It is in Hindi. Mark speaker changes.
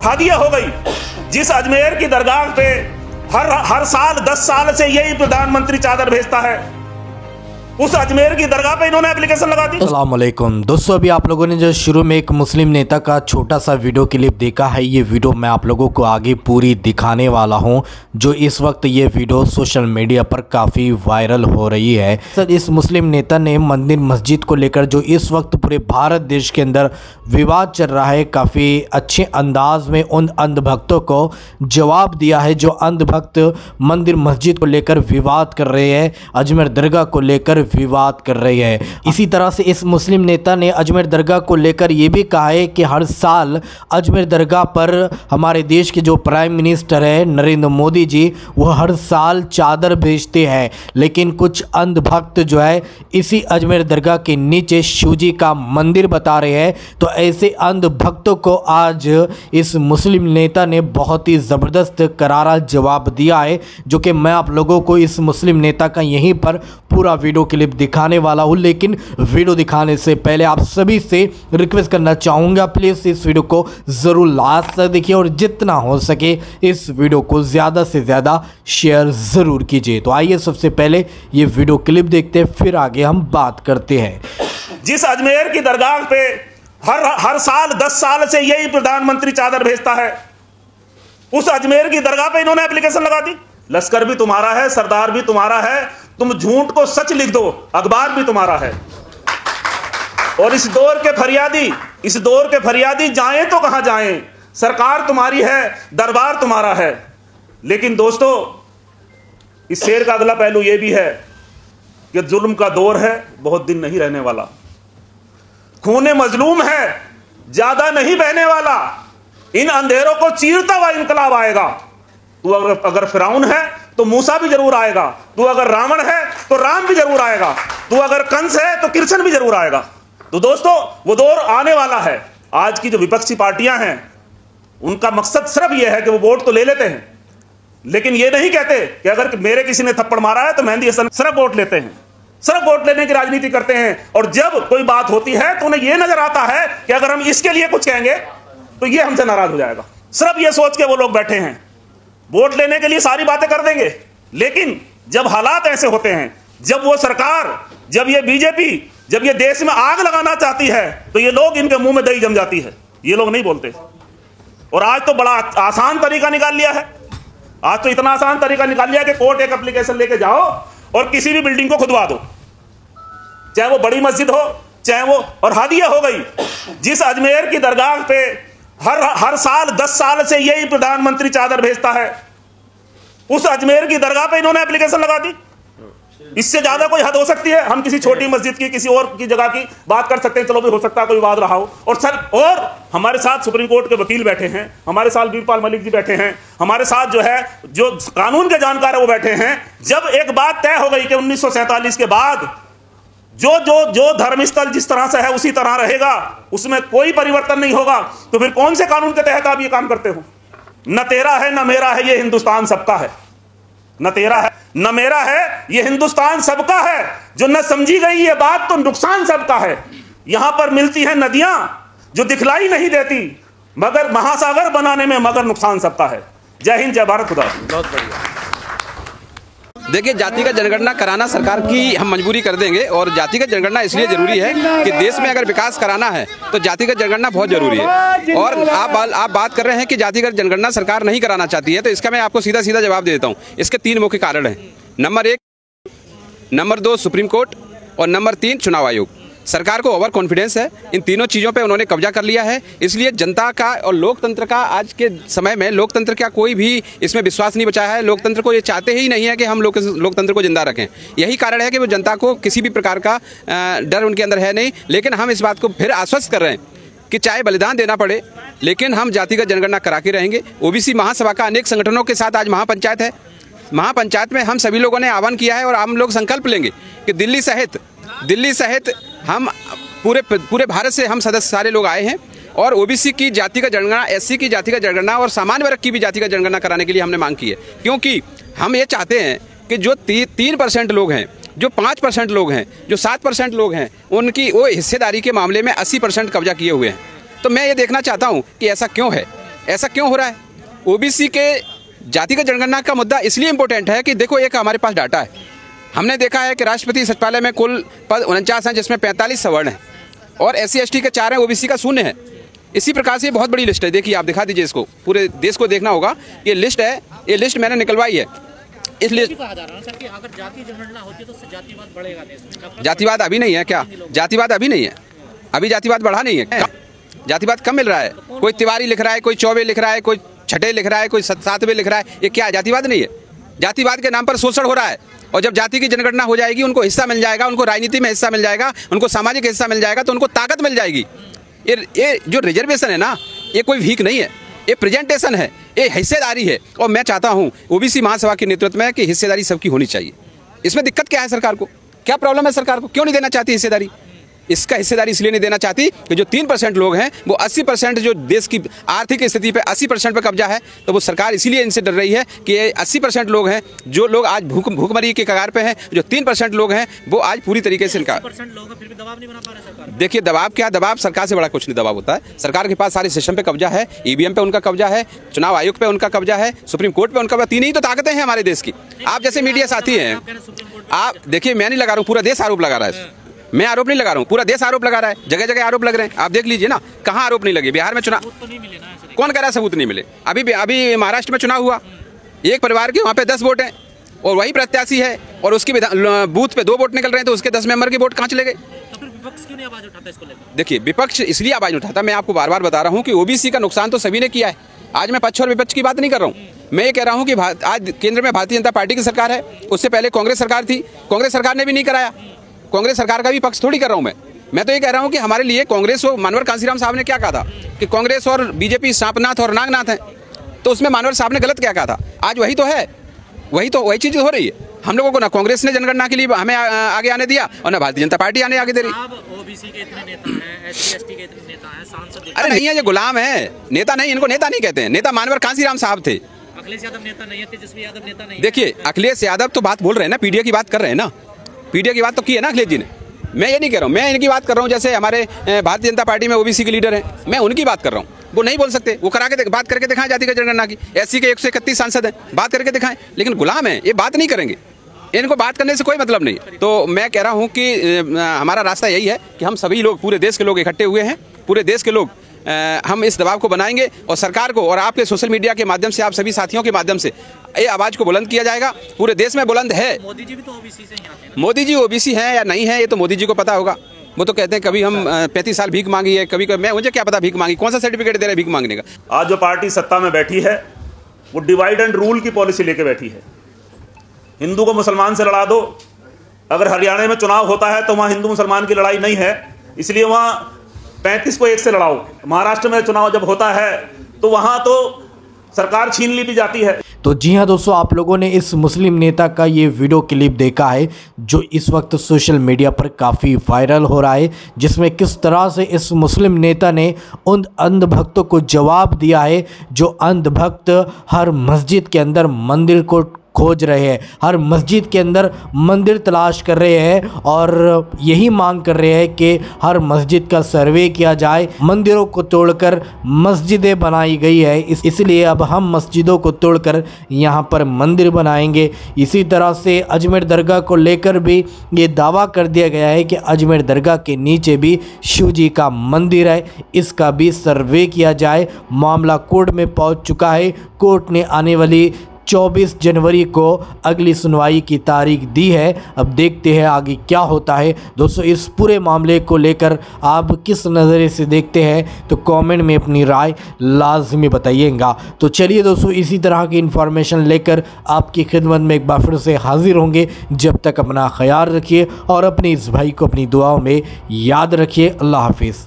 Speaker 1: हादिया हो गई। जिस अजमेर की दरगाह पे हर साल 10 साल से यही प्रधानमंत्री चादर भेजता है, उस अजमेर की दरगाह पे इन्होंने एप्लीकेशन लगा दी।
Speaker 2: अस्सलाम वालेकुम दोस्तों, अभी आप लोगों ने जो शुरू में एक मुस्लिम नेता का छोटा सा वीडियो क्लिप देखा है, ये वीडियो मैं आप लोगों को आगे पूरी दिखाने वाला हूं। जो इस वक्त ये वीडियो सोशल मीडिया पर काफ़ी वायरल हो रही है। सर, इस मुस्लिम नेता ने मंदिर मस्जिद को लेकर जो इस वक्त पूरे भारत देश के अंदर विवाद चल रहा है, काफ़ी अच्छे अंदाज में उन अंधभक्तों को जवाब दिया है जो अंधभक्त मंदिर मस्जिद को लेकर विवाद कर रहे हैं, अजमेर दरगाह को लेकर विवाद कर रही है। इसी तरह से इस मुस्लिम नेता ने अजमेर दरगाह को लेकर यह भी कहा है कि हर साल अजमेर दरगाह पर हमारे देश के जो प्राइम मिनिस्टर है नरेंद्र मोदी जी, वो हर साल चादर भेजते हैं, लेकिन कुछ अंधभक्त जो है इसी अजमेर दरगाह के नीचे शिवजी का मंदिर बता रहे हैं। तो ऐसे अंधभक्तों को आज इस मुस्लिम नेता ने बहुत ही ज़बरदस्त करारा जवाब दिया है, जो कि मैं आप लोगों को इस मुस्लिम नेता का यहीं पर पूरा वीडियो क्लिप दिखाने वाला हूं। लेकिन वीडियो दिखाने से पहले आप सभी से रिक्वेस्ट करना चाहूँगा, प्लीज़ इस वीडियो को ज़रूर लास्ट तक देखिए और जितना हो सके इस वीडियो को ज़्यादा से ज़्यादा शेयर ज़रूर कीजिए। तो आइए सबसे पहले ये वीडियो क्लिप देखते हैं, फिर आगे हम बात करते हैं।
Speaker 1: जिस अजमेर की दरगाह पे हर साल 10 साल से यही प्रधानमंत्री चादर भेजता है, उस अजमेर की दरगाह पे इन्होंने एप्लीकेशन लगा दी। लश्कर भी तुम्हारा है, सरदार भी तुम्हारा है, तुम झूठ को सच लिख दो, अखबार भी तुम्हारा है। और इस दौर के फरियादी जाएं तो कहां जाएं, सरकार तुम्हारी है, दरबार तुम्हारा है। लेकिन दोस्तों, इस शेर का अगला पहलू यह भी है कि जुल्म का दौर है, बहुत दिन नहीं रहने वाला। खूने मजलूम है, ज्यादा नहीं बहने वाला। इन अंधेरों को चीरता हुआ इनकलाब आएगा। तू अगर फिरौन है तो मूसा भी जरूर आएगा, तू अगर रावण है तो राम भी जरूर आएगा, तू अगर कंस है तो कृष्ण भी जरूर आएगा। तो दोस्तों, वो दौर आने वाला है। आज की जो विपक्षी पार्टियां हैं, उनका मकसद सिर्फ यह है कि वो वोट तो ले लेते हैं, लेकिन ये नहीं कहते कि अगर मेरे किसी ने थप्पड़ मारा है तो मेहंदी हसन, सिर्फ वोट लेते हैं, सिर्फ वोट लेने की राजनीति करते हैं। और जब कोई बात होती है तो उन्हें यह नजर आता है कि अगर हम इसके लिए कुछ कहेंगे तो ये हमसे नाराज हो जाएगा। सिर्फ ये सोच के वो लोग बैठे हैं, वोट लेने के लिए सारी बातें कर देंगे। लेकिन जब हालात ऐसे होते हैं, जब वो सरकार, जब ये बीजेपी, जब ये देश में आग लगाना चाहती है, तो ये लोग, इनके मुंह में दही जम जाती है। ये लोग नहीं बोलते। और आज तो बड़ा आसान तरीका निकाल लिया है। आज तो इतना आसान तरीका निकाल लिया कि कोर्ट एक एप्लीकेशन लेके जाओ और किसी भी बिल्डिंग को खुदवा दो, चाहे वो बड़ी मस्जिद हो, चाहे वो, और हादिया हो गई। जिस अजमेर की दरगाह पे हर साल 10 साल से यही प्रधानमंत्री चादर भेजता है, उस अजमेर की दरगाह पे इन्होंने एप्लीकेशन लगा दी। इससे ज्यादा कोई हद हो सकती है? हम किसी छोटी मस्जिद की, किसी और की जगह की बात कर सकते हैं, चलो भी हो सकता है कोई विवाद रहा हो। और हमारे साथ सुप्रीम कोर्ट के वकील बैठे हैं, हमारे साथ वीरपाल मलिक जी बैठे हैं, हमारे साथ जो कानून के जानकार है वो बैठे हैं। जब एक बात तय हो गई कि 1947 के बाद जो धर्मस्थल जिस तरह से है उसी तरह रहेगा, उसमें कोई परिवर्तन नहीं होगा, तो फिर कौन से कानून के तहत आप ये काम करते हो? न तेरा है न मेरा है, ये हिंदुस्तान सबका है। न तेरा है न मेरा है, ये हिंदुस्तान सबका है। जो न समझी गई ये बात, तो नुकसान सबका है। यहां पर मिलती हैं नदियां जो दिखलाई नहीं देती, मगर महासागर बनाने में मगर नुकसान सबका है। जय हिंद, जय भारत, खुदा।
Speaker 3: बहुत बढ़िया। देखिए, जातिगत जनगणना कराना सरकार की हम मजबूरी कर देंगे, और जातिगत जनगणना इसलिए जरूरी है कि देश में अगर विकास कराना है तो जातिगत जनगणना बहुत जरूरी है। और आप बात कर रहे हैं कि जातिगत जनगणना सरकार नहीं कराना चाहती है, तो इसका मैं आपको सीधा सीधा जवाब दे देता हूँ। इसके 3 मुख्य कारण हैं। नंबर 1, नंबर 2 सुप्रीम कोर्ट, और नंबर 3 चुनाव आयोग। सरकार को ओवर कॉन्फिडेंस है, इन तीनों चीज़ों पे उन्होंने कब्जा कर लिया है। इसलिए जनता का और लोकतंत्र का, आज के समय में लोकतंत्र का कोई भी इसमें विश्वास नहीं बचा है। लोकतंत्र को ये चाहते ही नहीं है कि हम लोकतंत्र को जिंदा रखें। यही कारण है कि वो जनता को किसी भी प्रकार का डर उनके अंदर है नहीं। लेकिन हम इस बात को फिर आश्वस्त कर रहे हैं कि चाहे बलिदान देना पड़े, लेकिन हम जातिगत जनगणना करा के रहेंगे। ओबीसी महासभा का अनेक संगठनों के साथ आज महापंचायत है। महापंचायत में हम सभी लोगों ने आह्वान किया है और हम लोग संकल्प लेंगे कि दिल्ली सहित हम पूरे भारत से हम सदस्य सारे लोग आए हैं, और ओबीसी की जातिगत जनगणना, एससी की जातिगत जनगणना और सामान्य वर्ग की भी जातिगत जनगणना कराने के लिए हमने मांग की है। क्योंकि हम ये चाहते हैं कि जो 3% लोग हैं, जो 5% लोग हैं, जो 7% लोग हैं, उनकी वो हिस्सेदारी के मामले में 80% कब्जा किए हुए हैं। तो मैं ये देखना चाहता हूँ कि ऐसा क्यों है। ऐसा क्यों हो रहा है? ओबीसी के जातिगत जनगणना का मुद्दा इसलिए इम्पोर्टेंट है कि देखो, एक हमारे पास डाटा है, हमने देखा है कि राष्ट्रपति सचिवालय में कुल पद 49 हैं, जिसमें 45 सवर्ण हैं और SC ST के 4 हैं, ओबीसी का 0 है। इसी प्रकार से बहुत बड़ी लिस्ट है। देखिए, आप दिखा दीजिए इसको, पूरे देश को देखना होगा। ये लिस्ट है, ये लिस्ट मैंने निकलवाई है। इस लिस्ट
Speaker 4: कहा जा रहा है सर कि अगर जाति जनगणना होती है तो उससे जातिवाद बढ़ेगा देश में।
Speaker 3: जातिवाद अभी नहीं है क्या? जातिवाद अभी नहीं है, अभी जातिवाद बढ़ा नहीं है। जातिवाद कम मिल रहा है। कोई तिवारी लिख रहा है, कोई चौबे लिख रहा है, कोई छठे लिख रहा है, कोई सातवें लिख रहा है। ये क्या जातिवाद नहीं है? जातिवाद के नाम पर शोषण हो रहा है। और जब जाति की जनगणना हो जाएगी, उनको हिस्सा मिल जाएगा, उनको राजनीति में हिस्सा मिल जाएगा, उनको सामाजिक हिस्सा मिल जाएगा, तो उनको ताकत मिल जाएगी। ये जो रिजर्वेशन है ना, ये कोई भीख नहीं है, ये प्रेजेंटेशन है, ये हिस्सेदारी है। और मैं चाहता हूँ ओबीसी महासभा के नेतृत्व में कि हिस्सेदारी सबकी होनी चाहिए। इसमें दिक्कत क्या है सरकार को? क्या प्रॉब्लम है सरकार को? क्यों नहीं देना चाहती हिस्सेदारी? इसका हिस्सेदारी इसलिए नहीं देना चाहती कि जो 3% लोग हैं, वो 80% जो देश की आर्थिक स्थिति पे 80% पे कब्जा है, तो वो सरकार इसीलिए इनसे डर रही है कि ये 80% लोग हैं, जो लोग आज भूखमरी के कगार पे हैं, जो 3% लोग हैं, वो आज पूरी तरीके से इनका
Speaker 4: फिर भी दबाव नहीं बना पा रहा सरकार।
Speaker 3: देखिए, दबाव क्या? दबाव सरकार से बड़ा कुछ नहीं दबाव होता है। सरकार के पास सारे सिस्टम पे कब्जा है, EVM पे उनका कब्जा है, चुनाव आयोग पे उनका कब्जा है, सुप्रीम कोर्ट पे उनका। 3 ही तो ताकतें हैं हमारे देश की। आप जैसे मीडिया साथी हैं, आप देखिए, मैं नहीं लगा रहा हूँ, पूरा देश आरोप लगा रहा है। मैं आरोप नहीं लगा रहा हूँ, पूरा देश आरोप लगा रहा है। जगह जगह आरोप लग रहे हैं, आप देख लीजिए ना, कहाँ आरोप नहीं लगे। बिहार में चुनाव कौन कह रहा है सबूत नहीं मिले? अभी महाराष्ट्र में चुनाव हुआ, एक परिवार के वहाँ पे 10 वोट हैं और वही प्रत्याशी है और उसकी बूथ पे 2 वोट निकल रहे हैं, तो उसके 10 मेंबर के वोट कहाँ चले गए?
Speaker 4: तो फिर विपक्ष क्यों नहीं आवाज उठाता इसको लेकर?
Speaker 3: देखिए, विपक्ष इसलिए आवाज उठाता, मैं आपको बार बार बता रहा हूँ कि ओबीसी का नुकसान तो सभी ने किया है। आज मैं पक्ष और विपक्ष की बात नहीं कर रहा हूँ, मैं ये कह रहा हूँ कि आज केंद्र में भारतीय जनता पार्टी की सरकार है, उससे पहले कांग्रेस सरकार थी, कांग्रेस सरकार ने भी नहीं कराया। कांग्रेस सरकार का भी पक्ष थोड़ी कर रहा हूं मैं तो ये कह रहा हूं कि हमारे लिए कांग्रेस और मानवर कांसीराम साहब ने क्या कहा था कि कांग्रेस और बीजेपी सांपनाथ और नागनाथ हैं, तो उसमें मानवर साहब ने गलत क्या कहा था? आज वही तो है, वही चीज हो रही है। हम लोगों को ना कांग्रेस ने जनगणना के लिए हमें आगे आने दिया और ना भारतीय जनता पार्टी आने आगे दे रही।
Speaker 4: ओबीसी के इतने नेता हैं, SC ST के इतने नेता हैं, सांसद।
Speaker 3: अरे नहीं है, ये गुलाम है, नेता नहीं, इनको नेता नहीं कहते हैं। नेता मानवर कांसीराम साहब थे।
Speaker 4: अखिलेश यादव नेता नहीं है, तेजस्वी यादव नेता नहीं है।
Speaker 3: देखिए, अखिलेश यादव तो बात बोल रहे हैं ना, पीडीए की बात कर रहे हैं ना, पीडीए की बात तो की है ना अखिलेश जी ने। मैं ये नहीं कह रहा हूँ, मैं इनकी बात कर रहा हूँ। जैसे हमारे भारतीय जनता पार्टी में ओबीसी के लीडर हैं, मैं उनकी बात कर रहा हूँ। वो नहीं बोल सकते, वो बात करके दिखाएं जातिगत जनगणना की। SC के 131 सांसद हैं, बात करके दिखाएं, लेकिन गुलाम है, ये बात नहीं करेंगे। इनको बात करने से कोई मतलब नहीं। तो मैं कह रहा हूँ कि हमारा रास्ता यही है कि हम सभी लोग, पूरे देश के लोग इकट्ठे हुए हैं, पूरे देश के लोग हम इस दबाव को बनाएंगे और सरकार को और आपके सोशल मीडिया के माध्यम से, आप सभी साथियों के माध्यम से ये आवाज को बुलंद किया जाएगा। पूरे देश में बुलंद है।
Speaker 4: मोदी जी भी तो ओबीसी से ही आते हैं।
Speaker 3: मोदी जी ओबीसी हैं या नहीं है, ये तो मोदी जी को पता होगा। वो तो कहते हैं कभी हम 35 साल भीख मांगी है, कभी मुझे क्या पता भीख मांगी, कौन सा सर्टिफिकेट दे रहे हैं भीख मांगने का?
Speaker 1: आज जो पार्टी सत्ता में बैठी है, वो डिवाइड एंड रूल की पॉलिसी लेके बैठी है। हिंदू को मुसलमान से लड़ा दो। अगर हरियाणा में चुनाव होता है तो वहां हिंदू मुसलमान की लड़ाई नहीं है, इसलिए वहां 35 को 1 से लड़ाओ। महाराष्ट्र में चुनाव जब होता है तो वहां तो सरकार छीन ली भी जाती है।
Speaker 2: तो जी हाँ दोस्तों, आप लोगों ने इस मुस्लिम नेता का ये वीडियो क्लिप देखा है जो इस वक्त सोशल मीडिया पर काफ़ी वायरल हो रहा है, जिसमें किस तरह से इस मुस्लिम नेता ने उन अंधभक्तों को जवाब दिया है जो अंधभक्त हर मस्जिद के अंदर मंदिर को खोज रहे हैं, हर मस्जिद के अंदर मंदिर तलाश कर रहे हैं और यही मांग कर रहे हैं कि हर मस्जिद का सर्वे किया जाए। मंदिरों को तोड़कर मस्जिदें बनाई गई है, इसलिए अब हम मस्जिदों को तोड़कर यहाँ पर मंदिर बनाएंगे। इसी तरह से अजमेर दरगाह को लेकर भी ये दावा कर दिया गया है कि अजमेर दरगाह के नीचे भी शिव जी का मंदिर है, इसका भी सर्वे किया जाए। मामला कोर्ट में पहुँच चुका है। कोर्ट ने आने वाली 24 जनवरी को अगली सुनवाई की तारीख दी है। अब देखते हैं आगे क्या होता है। दोस्तों, इस पूरे मामले को लेकर आप किस नज़रिए से देखते हैं तो कमेंट में अपनी राय लाजमी बताइएगा। तो चलिए दोस्तों, इसी तरह की इन्फॉर्मेशन लेकर आपकी खिदमत में एक बार फिर से हाजिर होंगे। जब तक अपना ख्याल रखिए और अपने इस भाई को अपनी दुआओं में याद रखिए। अल्लाह हाफिज़।